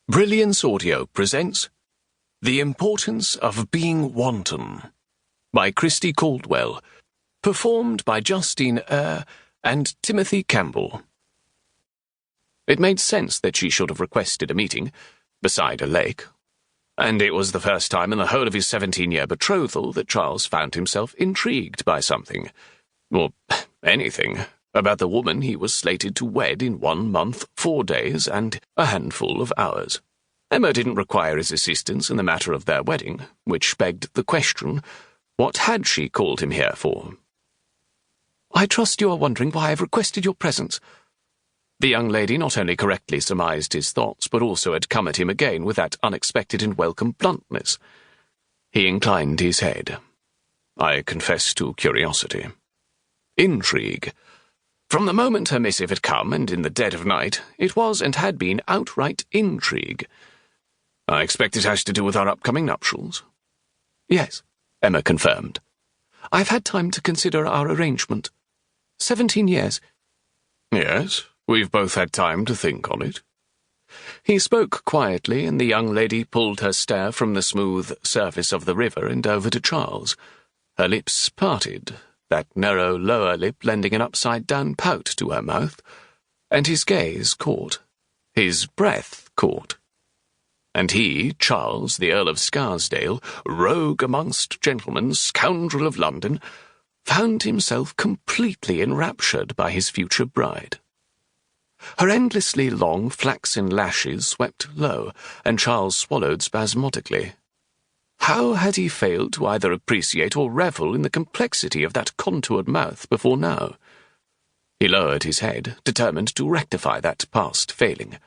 Brilliance Audio presents The Importance of Being Wanton by Christi Caldwell, performed by Justine Eyre and Timothy Campbell. It made sense that she should have requested a meeting beside a lake, and it was the first time in the whole of his 17-year betrothal that Charles found himself intrigued by something, or anything, about the woman he was slated to wed in 1 month, 4 days, and a handful of hours. Emma didn't require his assistance in the matter of their wedding, which begged the question, what had she called him here for? "I trust you are wondering why I've requested your presence." The young lady not only correctly surmised his thoughts, but also had come at him again with that unexpected and welcome bluntness. He inclined his head. "I confess to curiosity. Intrigue. From the moment her missive had come, and in the dead of night, it was and had been outright intrigue. I expect it has to do with our upcoming nuptials." "Yes," Emma confirmed. "I've had time to consider our arrangement. 17 years. "Yes, we've both had time to think on it." He spoke quietly, and the young lady pulled her stare from the smooth surface of the river and over to Charles. Her lips parted, that narrow lower lip lending an upside-down pout to her mouth, and his gaze caught, his breath caught. And he, Charles, the Earl of Scarsdale, rogue amongst gentlemen, scoundrel of London, found himself completely enraptured by his future bride. Her endlessly long flaxen lashes swept low, and Charles swallowed spasmodically. How had he failed to either appreciate or revel in the complexity of that contoured mouth before now? He lowered his head, determined to rectify that past failing.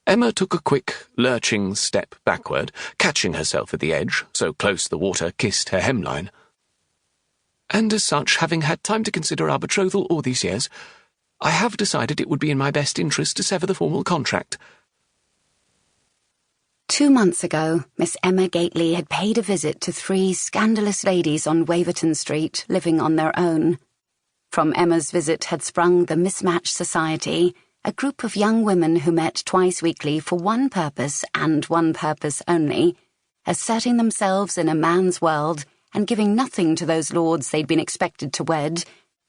Emma took a quick, lurching step backward, catching herself at the edge, so close the water kissed her hemline. "And as such, having had time to consider our betrothal all these years, I have decided it would be in my best interest to sever the formal contract." 2 months ago, Miss Emma Gately had paid a visit to 3 scandalous ladies on Waverton Street, living on their own. From Emma's visit had sprung the Mismatch Society, a group of young women who met twice weekly for one purpose and one purpose only, asserting themselves in a man's world and giving nothing to those lords they'd been expected to wed,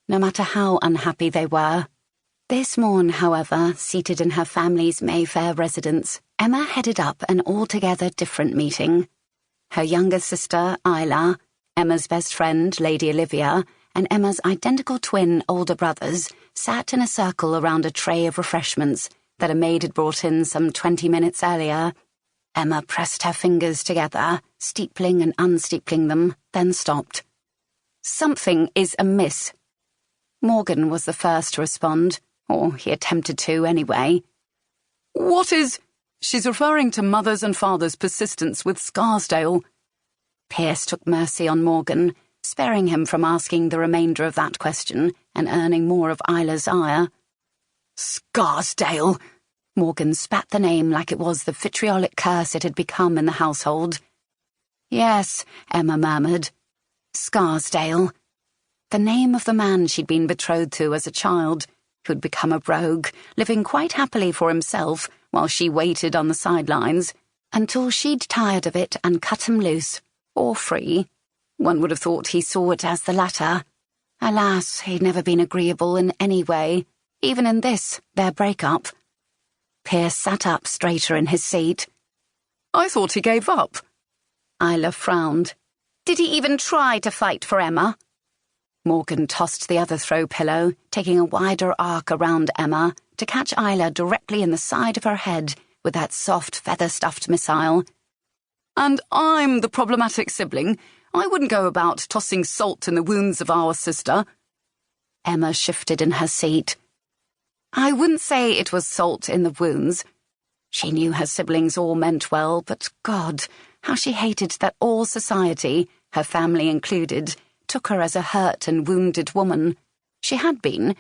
no matter how unhappy they were. This morn, however, seated in her family's Mayfair residence, Emma headed up an altogether different meeting. Her younger sister, Isla, Emma's best friend, Lady Olivia, and Emma's identical twin older brothers sat in a circle around a tray of refreshments that a maid had brought in some 20 minutes earlier. Emma pressed her fingers together, steepling and unsteepling them, then stopped. "Something is amiss." Morgan was the first to respond, or he attempted to anyway. "What is—" "She's referring to Mother's and Father's persistence with Scarsdale." Pierce took mercy on Morgan, sparing him from asking the remainder of that question and earning more of Isla's ire. "Scarsdale!" Morgan spat the name like it was the vitriolic curse it had become in the household. "Yes," Emma murmured. "Scarsdale." The name of the man she'd been betrothed to as a child, who'd become a rogue, living quite happily for himself while she waited on the sidelines, until she'd tired of it and cut him loose, or free. One would have thought he saw it as the latter. Alas, he'd never been agreeable in any way, even in this, their break-up. Pierce sat up straighter in his seat. "I thought he gave up." Isla frowned. "Did he even try to fight for Emma?" Morgan tossed the other throw pillow, taking a wider arc around Emma to catch Isla directly in the side of her head with that soft feather-stuffed missile. "And I'm the problematic sibling. I wouldn't go about tossing salt in the wounds of our sister." Emma shifted in her seat. "I wouldn't say it was salt in the wounds." She knew her siblings all meant well, but God, how she hated that all society, her family included, took her as a hurt and wounded woman. She had been,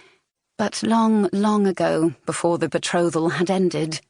but long, long ago, before the betrothal had ended.